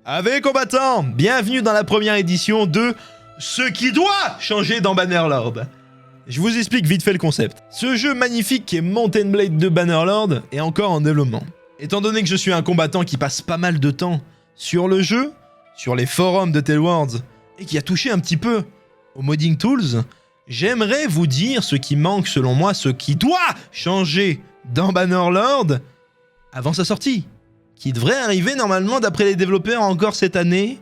Avec combattants, bienvenue dans la première édition de Ce qui doit changer dans Bannerlord. Je vous explique vite fait le concept. Ce jeu magnifique qui est Mount & Blade de Bannerlord est encore en développement. Étant donné que je suis un combattant qui passe pas mal de temps sur le jeu, sur les forums de Tale-Worlds, et qui a touché un petit peu aux modding tools, j'aimerais vous dire ce qui manque selon moi, ce qui doit changer dans Bannerlord avant sa sortie, qui devrait arriver normalement d'après les développeurs encore cette année,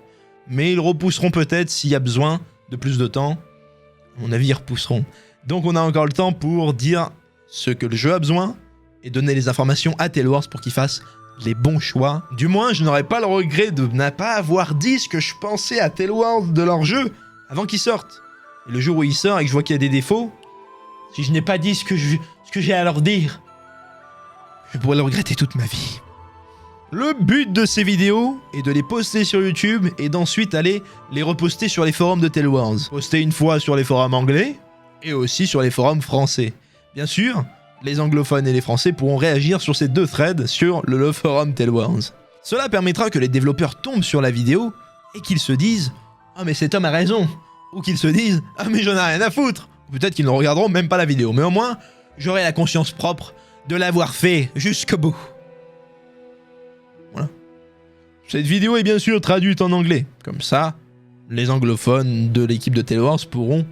mais ils repousseront peut-être s'il y a besoin de plus de temps. À mon avis, ils repousseront. Donc on a encore le temps pour dire ce que le jeu a besoin et donner les informations à Tale-Worlds pour qu'ils fassent les bons choix. Du moins, je n'aurais pas le regret de ne pas avoir dit ce que je pensais à Tale-Worlds de leur jeu avant qu'il sorte. Et le jour où il sort et que je vois qu'il y a des défauts, si je n'ai pas dit ce que j'ai à leur dire, je pourrais le regretter toute ma vie. Le but de ces vidéos est de les poster sur YouTube et d'ensuite aller les reposter sur les forums de Tale-Worlds. Poster une fois sur les forums anglais et aussi sur les forums français. Bien sûr, les anglophones et les français pourront réagir sur ces deux threads sur le forum Tale-Worlds. Cela permettra que les développeurs tombent sur la vidéo et qu'ils se disent « Ah mais cet homme a raison !» ou qu'ils se disent « Ah mais j'en ai rien à foutre !» Ou peut-être qu'ils ne regarderont même pas la vidéo, mais au moins, j'aurai la conscience propre de l'avoir fait jusqu'au bout. Voilà. Cette vidéo est bien sûr traduite en anglais. Comme ça, les anglophones de l'équipe de Tale-Worlds pourront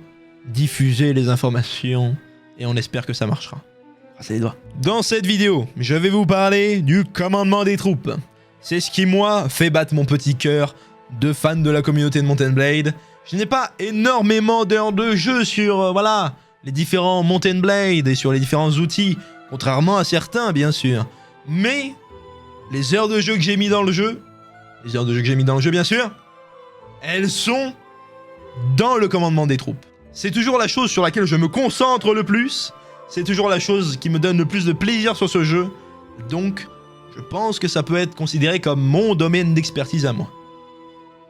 diffuser les informations et on espère que ça marchera. Croisez les doigts. Dans cette vidéo, je vais vous parler du commandement des troupes. C'est ce qui, moi, fait battre mon petit cœur de fan de la communauté de Mount & Blade. Je n'ai pas énormément d'heures de jeu sur, voilà, les différents Mount & Blade et sur les différents outils, contrairement à certains, bien sûr. Mais les heures de jeu que j'ai mis dans le jeu, bien sûr, elles sont dans le commandement des troupes. C'est toujours la chose sur laquelle je me concentre le plus, c'est toujours la chose qui me donne le plus de plaisir sur ce jeu, donc je pense que ça peut être considéré comme mon domaine d'expertise à moi.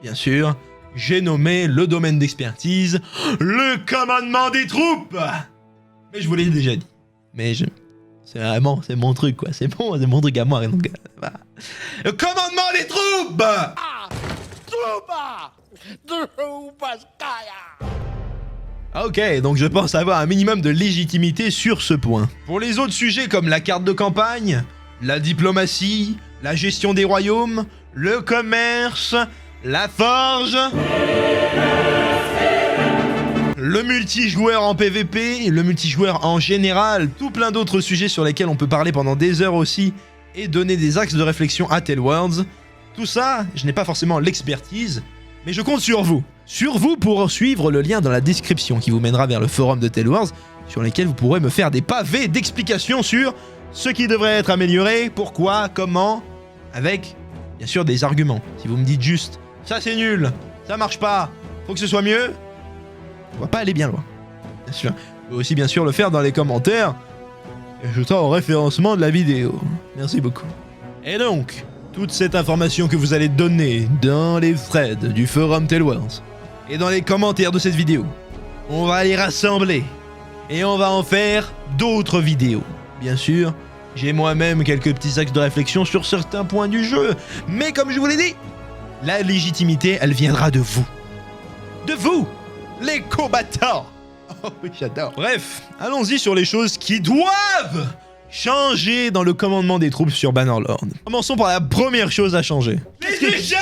Bien sûr, j'ai nommé le domaine d'expertise le commandement des troupes. Mais je vous l'ai déjà dit. Mais c'est vraiment, c'est mon truc quoi, c'est mon truc à moi. Donc, voilà. Le commandement des troupes. Ok, donc je pense avoir un minimum de légitimité sur ce point. Pour les autres sujets comme la carte de campagne, la diplomatie, la gestion des royaumes, le commerce, la forge, le multijoueur en PVP, le multijoueur en général, tout plein d'autres sujets sur lesquels on peut parler pendant des heures aussi et donner des axes de réflexion à Tale-Worlds. Tout ça, je n'ai pas forcément l'expertise, mais je compte sur vous. Sur vous pour suivre le lien dans la description qui vous mènera vers le forum de Tale-Worlds sur lesquels vous pourrez me faire des pavés d'explications sur ce qui devrait être amélioré, pourquoi, comment, avec bien sûr des arguments. Si vous me dites juste « ça c'est nul, ça marche pas, faut que ce soit mieux », on va pas aller bien loin. Bien sûr. Vous pouvez aussi bien sûr le faire dans les commentaires, ajoutant au référencement de la vidéo. Merci beaucoup. Et donc, toute cette information que vous allez donner dans les threads du forum Tale-Worlds et dans les commentaires de cette vidéo, on va les rassembler et on va en faire d'autres vidéos. Bien sûr, j'ai moi-même quelques petits axes de réflexion sur certains points du jeu, mais comme je vous l'ai dit, la légitimité, elle viendra de vous. De vous, les combattants. Oh oui, j'adore. Bref, allons-y sur les choses qui doivent changer dans le commandement des troupes sur Bannerlord. Commençons par la première chose à changer. Les échelles.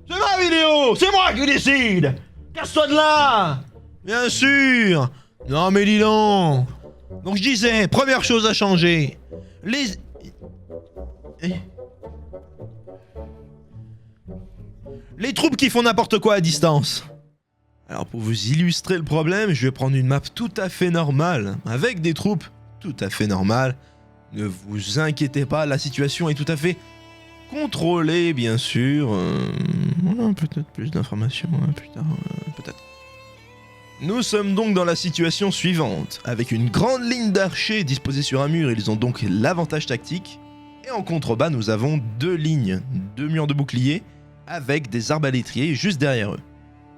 C'est ma vidéo, c'est moi qui décide. Casse-toi de là. Bien sûr. Non mais dis donc. Donc je disais, première chose à changer. Les troupes qui font n'importe quoi à distance. Alors pour vous illustrer le problème, je vais prendre une map tout à fait normale, avec des troupes tout à fait normales. Ne vous inquiétez pas, la situation est tout à fait contrôlée, bien sûr. Voilà, peut-être plus d'informations plus tard, peut-être. Nous sommes donc dans la situation suivante. Avec une grande ligne d'archers disposée sur un mur, ils ont donc l'avantage tactique. Et en contrebas, nous avons deux lignes, deux murs de boucliers, avec des arbalétriers juste derrière eux.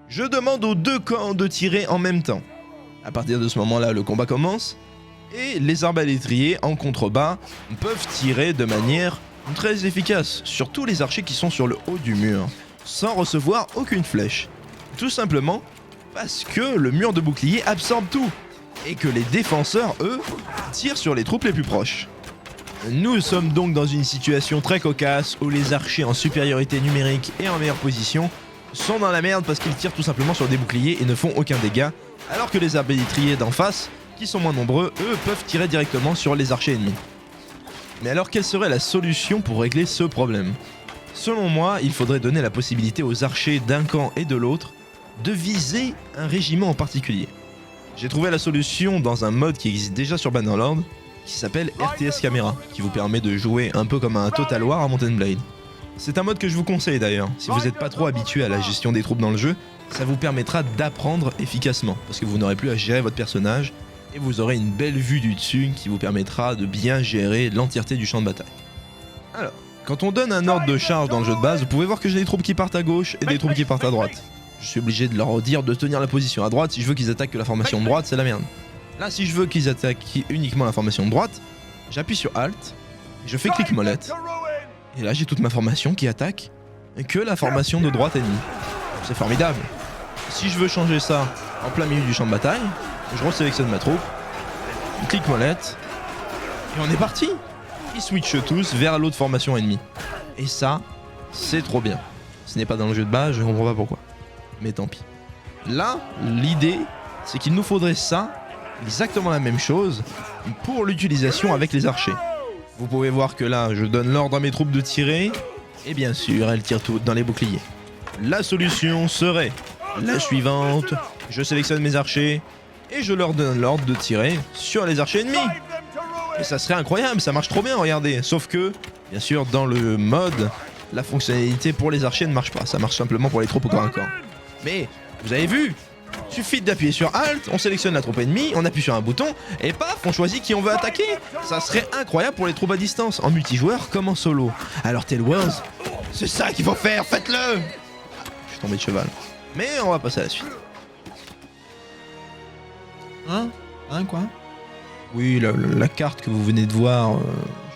Je demande aux deux camps de tirer en même temps. À partir de ce moment-là, le combat commence, et les arbalétriers en contrebas peuvent tirer de manière Très efficace sur tous les archers qui sont sur le haut du mur, sans recevoir aucune flèche. Tout simplement parce que le mur de bouclier absorbe tout, et que les défenseurs, eux, tirent sur les troupes les plus proches. Nous sommes donc dans une situation très cocasse où les archers en supériorité numérique et en meilleure position sont dans la merde parce qu'ils tirent tout simplement sur des boucliers et ne font aucun dégât, alors que les arbalétriers d'en face, qui sont moins nombreux, eux peuvent tirer directement sur les archers ennemis. Mais alors quelle serait la solution pour régler ce problème? Selon moi, il faudrait donner la possibilité aux archers d'un camp et de l'autre de viser un régiment en particulier. J'ai trouvé la solution dans un mode qui existe déjà sur Bannerlord, qui s'appelle RTS Camera, qui vous permet de jouer un peu comme un Total War à Mountain Blade. C'est un mode que je vous conseille d'ailleurs, si vous n'êtes pas trop habitué à la gestion des troupes dans le jeu, ça vous permettra d'apprendre efficacement, parce que vous n'aurez plus à gérer votre personnage, et vous aurez une belle vue du dessus qui vous permettra de bien gérer l'entièreté du champ de bataille. Alors, quand on donne un ordre de charge dans le jeu de base, vous pouvez voir que j'ai des troupes qui partent à gauche et des troupes qui partent à droite. Je suis obligé de leur dire de tenir la position à droite. Si je veux qu'ils attaquent que la formation de droite, c'est la merde. Là, si je veux qu'ils attaquent uniquement la formation de droite, j'appuie sur Alt, je fais clic molette, et là j'ai toute ma formation qui attaque que la formation de droite ennemie. C'est formidable. Si je veux changer ça en plein milieu du champ de bataille, je resélectionne ma troupe, clic molette, et on est parti. Ils switchent tous vers l'autre formation ennemie. Et ça, c'est trop bien. Ce n'est pas dans le jeu de base, je comprends pas pourquoi. Mais tant pis. Là, l'idée, c'est qu'il nous faudrait ça, exactement la même chose, pour l'utilisation avec les archers. Vous pouvez voir que là, je donne l'ordre à mes troupes de tirer, et bien sûr, elles tirent toutes dans les boucliers. La solution serait la suivante, je sélectionne mes archers, et je leur donne l'ordre de tirer sur les archers ennemis. Et ça serait incroyable, ça marche trop bien, regardez. Sauf que, bien sûr, dans le mode, la fonctionnalité pour les archers ne marche pas. Ça marche simplement pour les troupes au corps à corps. Mais, vous avez vu, suffit d'appuyer sur Alt, on sélectionne la troupe ennemie, on appuie sur un bouton, et paf, on choisit qui on veut attaquer. Ça serait incroyable pour les troupes à distance, en multijoueur comme en solo. Alors Tale Wars, c'est ça qu'il faut faire, faites-le. Je suis tombé de cheval. Mais on va passer à la suite. Hein quoi? Oui, la carte que vous venez de voir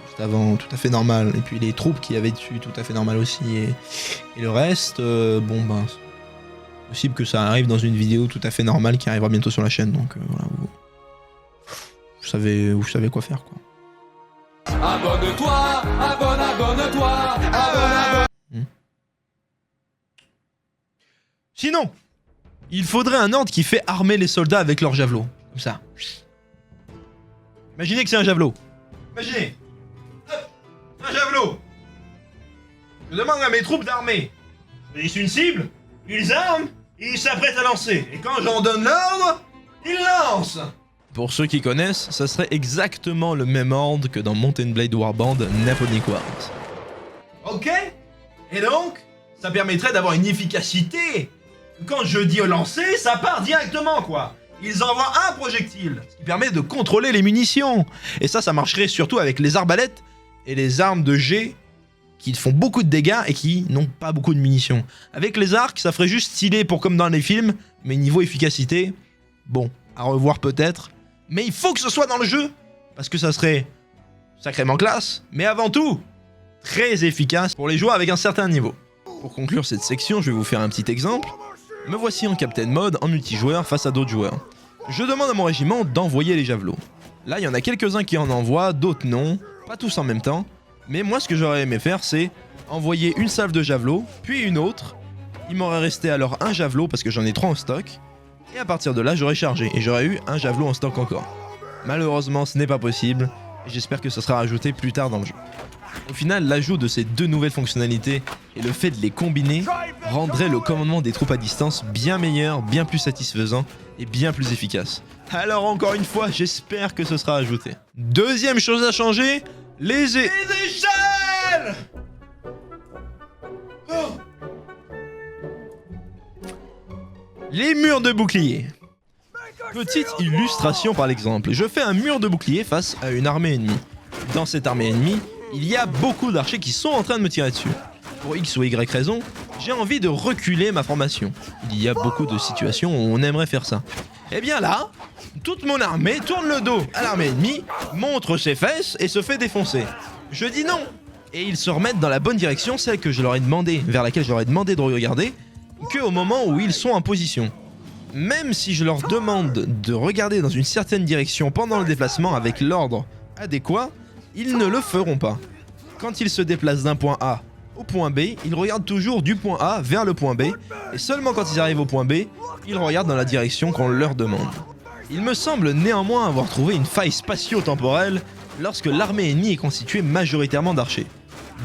juste avant, tout à fait normal. Et puis les troupes qu'il y avait dessus, tout à fait normal aussi. Et le reste, bon ben, c'est possible que ça arrive dans une vidéo tout à fait normale qui arrivera bientôt sur la chaîne. Donc voilà, vous savez quoi faire quoi. Abonne-toi, abonne-toi, abonne. Sinon, il faudrait un ordre qui fait armer les soldats avec leurs javelots. Comme ça. Imaginez que c'est un javelot. Imaginez. Hop, un javelot. Je demande à mes troupes d'armer. Je laisse une cible, ils arment, et ils s'apprêtent à lancer. Et quand j'en donne l'ordre, ils lancent. Pour ceux qui connaissent, ça serait exactement le même ordre que dans Mountain Blade Warband Napoleonic Wars. Ok. Et donc, ça permettrait d'avoir une efficacité. Quand je dis lancer, ça part directement quoi. Ils envoient un projectile, ce qui permet de contrôler les munitions. Et ça marcherait surtout avec les arbalètes et les armes de jet qui font beaucoup de dégâts et qui n'ont pas beaucoup de munitions. Avec les arcs, ça ferait juste stylé pour comme dans les films, mais niveau efficacité, bon, à revoir peut-être. Mais il faut que ce soit dans le jeu, parce que ça serait sacrément classe, mais avant tout, très efficace pour les joueurs avec un certain niveau. Pour conclure cette section, je vais vous faire un petit exemple. Me voici en Captain Mode, en multijoueur, face à d'autres joueurs. Je demande à mon régiment d'envoyer les javelots. Là, il y en a quelques-uns qui en envoient, d'autres non, pas tous en même temps. Mais moi, ce que j'aurais aimé faire, c'est envoyer une salve de javelots, puis une autre. Il m'aurait resté alors un javelot, parce que j'en ai 3 en stock. Et à partir de là, j'aurais chargé, et j'aurais eu un javelot en stock encore. Malheureusement, ce n'est pas possible, et j'espère que ce sera rajouté plus tard dans le jeu. Au final, l'ajout de ces deux nouvelles fonctionnalités et le fait de les combiner rendrait le commandement des troupes à distance bien meilleur, bien plus satisfaisant et bien plus efficace. Alors encore une fois, j'espère que ce sera ajouté. Deuxième chose à changer, les échelles. Oh. Les murs de bouclier. Petite illustration par l'exemple, je fais un mur de bouclier face à une armée ennemie. Dans cette armée ennemie, il y a beaucoup d'archers qui sont en train de me tirer dessus. Pour X ou Y raison, j'ai envie de reculer ma formation. Il y a beaucoup de situations où on aimerait faire ça. Et bien là, toute mon armée tourne le dos à l'armée ennemie, montre ses fesses et se fait défoncer. Je dis non. et ils se remettent dans la bonne direction, celle que je leur ai demandé, vers laquelle je leur ai demandé de regarder, qu'au moment où ils sont en position. Même si je leur demande de regarder dans une certaine direction pendant le déplacement avec l'ordre adéquat, ils ne le feront pas. Quand ils se déplacent d'un point A au point B, ils regardent toujours du point A vers le point B, et seulement quand ils arrivent au point B, ils regardent dans la direction qu'on leur demande. Il me semble néanmoins avoir trouvé une faille spatio-temporelle lorsque l'armée ennemie est constituée majoritairement d'archers.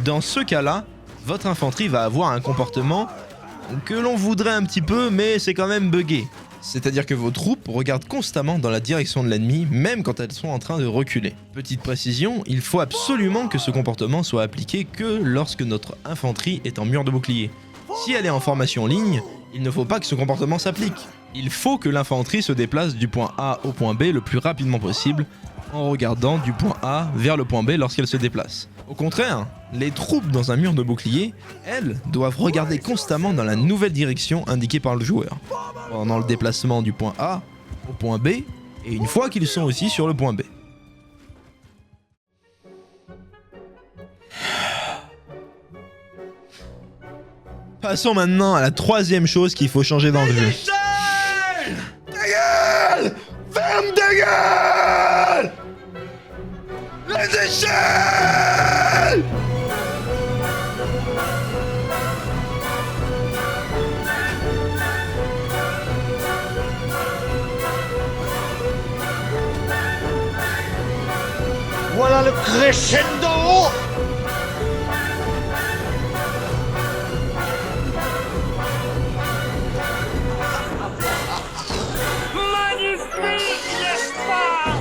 Dans ce cas-là, votre infanterie va avoir un comportement que l'on voudrait un petit peu, mais c'est quand même buggé. C'est-à-dire que vos troupes regardent constamment dans la direction de l'ennemi, même quand elles sont en train de reculer. Petite précision, il faut absolument que ce comportement soit appliqué que lorsque notre infanterie est en mur de bouclier. Si elle est en formation ligne, il ne faut pas que ce comportement s'applique. Il faut que l'infanterie se déplace du point A au point B le plus rapidement possible, en regardant du point A vers le point B lorsqu'elle se déplace. Au contraire, les troupes dans un mur de bouclier, elles, doivent regarder constamment dans la nouvelle direction indiquée par le joueur, pendant le déplacement du point A au point B, et une fois qu'ils sont aussi sur le point B. Passons maintenant à la troisième chose qu'il faut changer dans le jeu. Ta gueule! Ferme ta gueule! Les échelles! Voilà le crescendo! Magnifique, n'est-ce pas?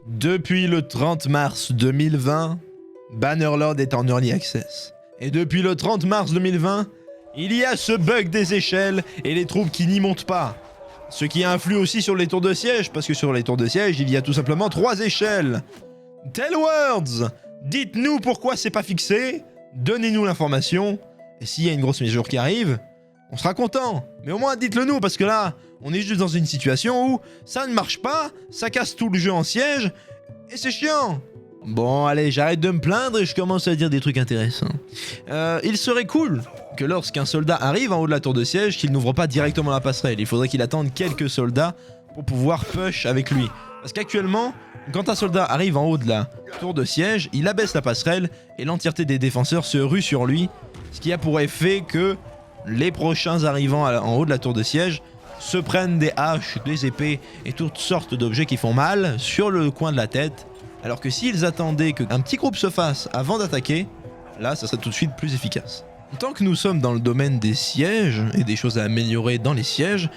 Depuis le 30 mars 2020, Bannerlord est en Early Access. Et depuis le 30 mars 2020, il y a ce bug des échelles et les troupes qui n'y montent pas. Ce qui influe aussi sur les tours de siège, parce que sur les tours de siège, il y a tout simplement 3 échelles. Tell Words, dites-nous pourquoi c'est pas fixé, donnez-nous l'information, et s'il y a une grosse mise à jour qui arrive, on sera content. Mais au moins dites-le nous, parce que là, on est juste dans une situation où ça ne marche pas, ça casse tout le jeu en siège, et c'est chiant. Bon, allez, j'arrête de me plaindre et je commence à dire des trucs intéressants. Il serait cool que lorsqu'un soldat arrive en haut de la tour de siège, qu'il n'ouvre pas directement la passerelle. Il faudrait qu'il attende quelques soldats pour pouvoir push avec lui. Parce qu'actuellement, quand un soldat arrive en haut de la tour de siège, il abaisse la passerelle et l'entièreté des défenseurs se rue sur lui, ce qui a pour effet que les prochains arrivants en haut de la tour de siège se prennent des haches, des épées et toutes sortes d'objets qui font mal sur le coin de la tête. Alors que s'ils attendaient qu'un petit groupe se fasse avant d'attaquer, là ça serait tout de suite plus efficace. Tant que nous sommes dans le domaine des sièges et des choses à améliorer dans les sièges,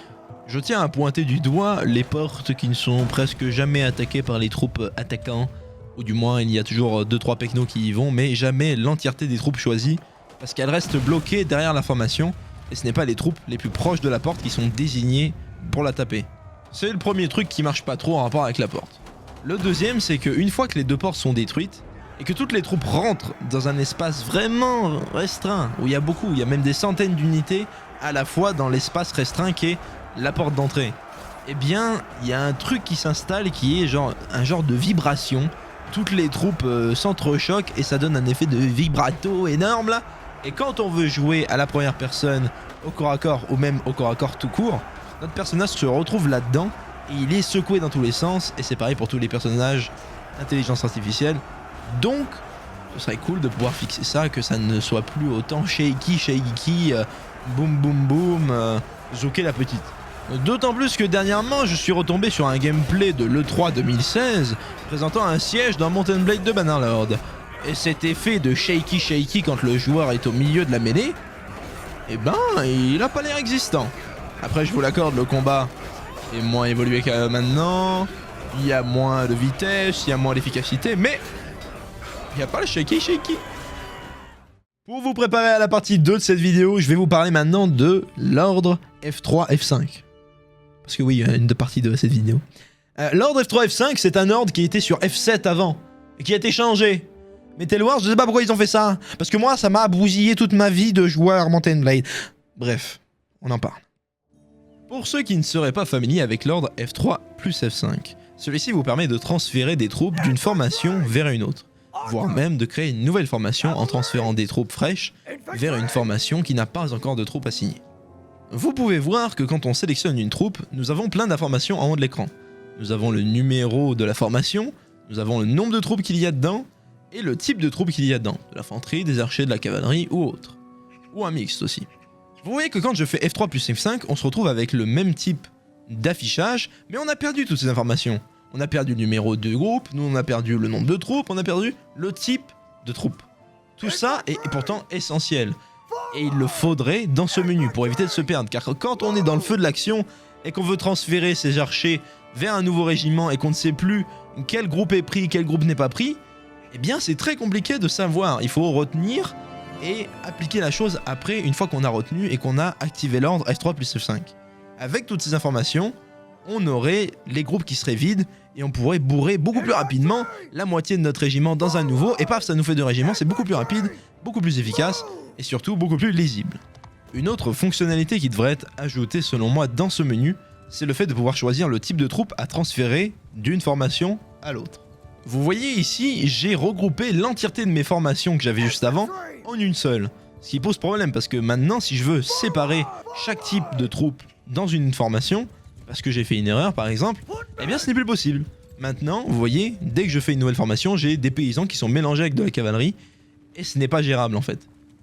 je tiens à pointer du doigt les portes qui ne sont presque jamais attaquées par les troupes attaquants, ou du moins il y a toujours 2-3 pecnos qui y vont, mais jamais l'entièreté des troupes choisies, parce qu'elles restent bloquées derrière la formation, et ce n'est pas les troupes les plus proches de la porte qui sont désignées pour la taper. C'est le premier truc qui marche pas trop en rapport avec la porte. Le deuxième, c'est qu'une fois que les 2 portes sont détruites, et que toutes les troupes rentrent dans un espace vraiment restreint, où il y a même des centaines d'unités à la fois dans l'espace restreint qui est la porte d'entrée, eh bien, il y a un truc qui s'installe qui est un genre de vibration. Toutes les troupes s'entrechoquent et ça donne un effet de vibrato énorme là. Et quand on veut jouer à la première personne au corps à corps ou même au corps à corps tout court, notre personnage se retrouve là-dedans et il est secoué dans tous les sens, et c'est pareil pour tous les personnages intelligence artificielle. Donc, ce serait cool de pouvoir fixer ça, que ça ne soit plus autant shaky, boum boum boum, zouker la petite. D'autant plus que dernièrement, je suis retombé sur un gameplay de l'E3 2016 présentant un siège dans Mount & Blade de Bannerlord. Et cet effet de shaky quand le joueur est au milieu de la mêlée, eh ben, il a pas l'air existant. Après, je vous l'accorde, le combat est moins évolué qu'à maintenant, il y a moins de vitesse, il y a moins d'efficacité, mais il n'y a pas le shaky. Pour vous préparer à la partie 2 de cette vidéo, je vais vous parler maintenant de l'ordre F3 F5. Parce que oui, il y a une partie de cette vidéo. L'ordre F3 F5, c'est un ordre qui était sur F7 avant, et qui a été changé. Metal Wars, je sais pas pourquoi ils ont fait ça. Parce que moi, ça m'a bousillé toute ma vie de joueur Mountain Blade. Bref, on en parle. Pour ceux qui ne seraient pas familiers avec l'ordre F3 plus F5, celui-ci vous permet de transférer des troupes d'une formation vers une autre, voire même de créer une nouvelle formation en transférant des troupes fraîches vers une formation qui n'a pas encore de troupes assignées. Vous pouvez voir que quand on sélectionne une troupe, nous avons plein d'informations en haut de l'écran. Nous avons le numéro de la formation, nous avons le nombre de troupes qu'il y a dedans, et le type de troupes qu'il y a dedans, de l'infanterie, des archers, de la cavalerie ou autre. Ou un mixte aussi. Vous voyez que quand je fais F3 plus F5, on se retrouve avec le même type d'affichage, mais on a perdu toutes ces informations. On a perdu le numéro de groupe, nous on a perdu le nombre de troupes, on a perdu le type de troupes. Tout ça est pourtant essentiel. Et il le faudrait dans ce menu pour éviter de se perdre, car quand on est dans le feu de l'action et qu'on veut transférer ses archers vers un nouveau régiment et qu'on ne sait plus quel groupe est pris, quel groupe n'est pas pris, eh bien c'est très compliqué de savoir. Il faut retenir et appliquer la chose après, une fois qu'on a retenu et qu'on a activé l'ordre F3 plus F5. Avec toutes ces informations, on aurait les groupes qui seraient vides et on pourrait bourrer beaucoup plus rapidement la moitié de notre régiment dans un nouveau, et paf, ça nous fait 2 régiments, c'est beaucoup plus rapide, beaucoup plus efficace et surtout beaucoup plus lisible. Une autre fonctionnalité qui devrait être ajoutée selon moi dans ce menu, c'est le fait de pouvoir choisir le type de troupe à transférer d'une formation à l'autre. Vous voyez ici, j'ai regroupé l'entièreté de mes formations que j'avais juste avant en une seule. Ce qui pose problème parce que maintenant, si je veux séparer chaque type de troupe dans une formation, parce que j'ai fait une erreur par exemple, eh bien ce n'est plus possible. Maintenant, vous voyez, dès que je fais une nouvelle formation, j'ai des paysans qui sont mélangés avec de la cavalerie, et ce n'est pas gérable en fait.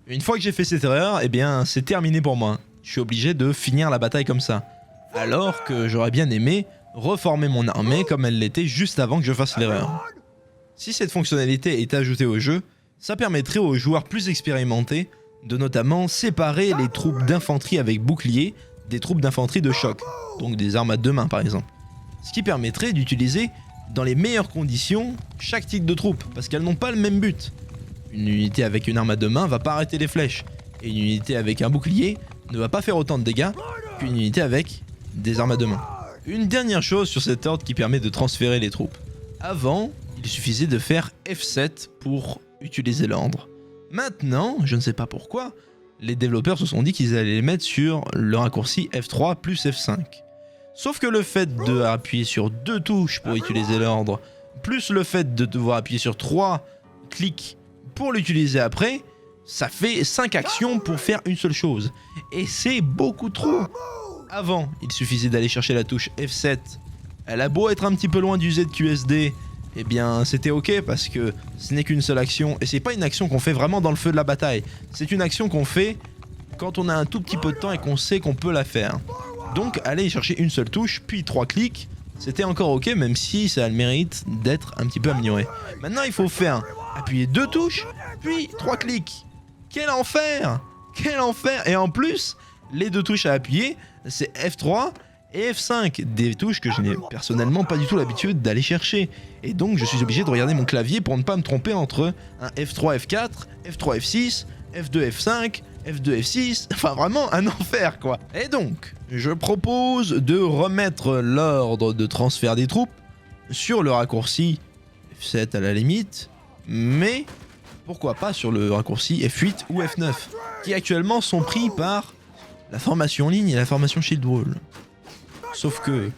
Une fois que j'ai fait cette erreur, eh bien c'est terminé pour moi. Je suis obligé de finir la bataille comme ça. Alors que j'aurais bien aimé reformer mon armée comme elle l'était juste avant que je fasse l'erreur. Si cette fonctionnalité est ajoutée au jeu, ça permettrait aux joueurs plus expérimentés de notamment séparer les troupes d'infanterie avec bouclier des troupes d'infanterie de choc, donc des armes à 2 mains par exemple. Ce qui permettrait d'utiliser dans les meilleures conditions chaque type de troupe, parce qu'elles n'ont pas le même but. Une unité avec une arme à 2 mains va pas arrêter les flèches, et une unité avec un bouclier ne va pas faire autant de dégâts qu'une unité avec des armes à 2 mains. Une dernière chose sur cet ordre qui permet de transférer les troupes. Avant, il suffisait de faire F7 pour utiliser l'ordre. Maintenant, je ne sais pas pourquoi, les développeurs se sont dit qu'ils allaient les mettre sur le raccourci F3 plus F5. Sauf que le fait d'appuyer sur 2 touches pour utiliser l'ordre, plus le fait de devoir appuyer sur 3 clics pour l'utiliser après, ça fait 5 actions pour faire une seule chose. Et c'est beaucoup trop. Avant, il suffisait d'aller chercher la touche F7. Elle a beau être un petit peu loin du ZQSD, eh bien c'était ok parce que ce n'est qu'une seule action. Et c'est pas une action qu'on fait vraiment dans le feu de la bataille. C'est une action qu'on fait quand on a un tout petit peu de temps et qu'on sait qu'on peut la faire. Donc aller chercher une seule touche, puis 3 clics, c'était encore ok même si ça a le mérite d'être un petit peu amélioré. Maintenant il faut faire appuyer 2 touches, puis 3 clics. Quel enfer! Quel enfer! Et en plus, les 2 touches à appuyer, c'est F3 et F5, des touches que je n'ai personnellement pas du tout l'habitude d'aller chercher. Et donc je suis obligé de regarder mon clavier pour ne pas me tromper entre un F3, F4, F3, F6, F2, F5, F2, F6, enfin vraiment un enfer quoi. Et donc, je propose de remettre l'ordre de transfert des troupes sur le raccourci F7 à la limite, mais pourquoi pas sur le raccourci F8 ou F9, qui actuellement sont pris par la formation en ligne et la formation Shield Wall. Sauf que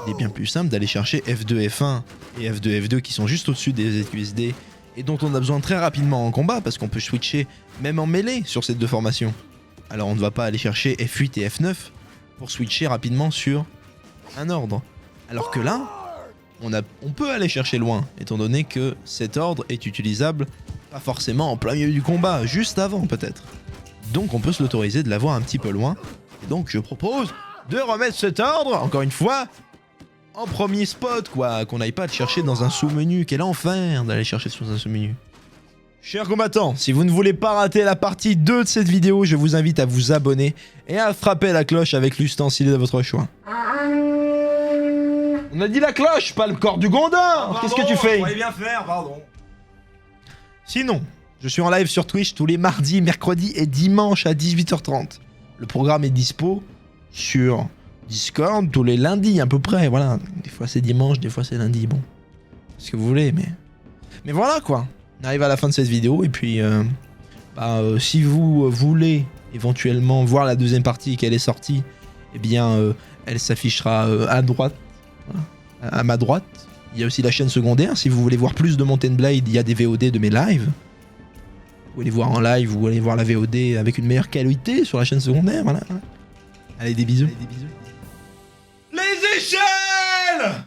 il est bien plus simple d'aller chercher F2, F1 et F2, F2 qui sont juste au-dessus des ZQSD et dont on a besoin très rapidement en combat parce qu'on peut switcher même en mêlée sur ces 2 formations. Alors on ne va pas aller chercher F8 et F9 pour switcher rapidement sur un ordre. Alors que là, on peut aller chercher loin, étant donné que cet ordre est utilisable pas forcément en plein milieu du combat, juste avant peut-être. Donc on peut se l'autoriser de l'avoir un petit peu loin. Et donc je propose de remettre cet ordre, encore une fois, en premier spot, quoi. Qu'on n'aille pas le chercher dans un sous-menu. Quel enfer d'aller chercher sur un sous-menu. Chers combattants, si vous ne voulez pas rater la partie 2 de cette vidéo, je vous invite à vous abonner et à frapper la cloche avec l'ustensile de votre choix. On a dit la cloche, pas le corps du Gondor. Qu'est-ce que tu fais? Bien faire, pardon. Sinon, je suis en live sur Twitch tous les mardis, mercredis et dimanches à 18h30. Le programme est dispo sur Discord tous les lundis à peu près, voilà. Des fois c'est dimanche, des fois c'est lundi, bon. Ce que vous voulez, mais voilà quoi. On arrive à la fin de cette vidéo et puis si vous voulez éventuellement voir la deuxième partie et qu'elle est sortie, eh bien elle s'affichera à droite, voilà, à ma droite. Il y a aussi la chaîne secondaire. Si vous voulez voir plus de Mount & Blade, il y a des VOD de mes lives. Vous voulez voir en live, vous voulez voir la VOD avec une meilleure qualité sur la chaîne secondaire, voilà. Allez, des bisous. Les échelles!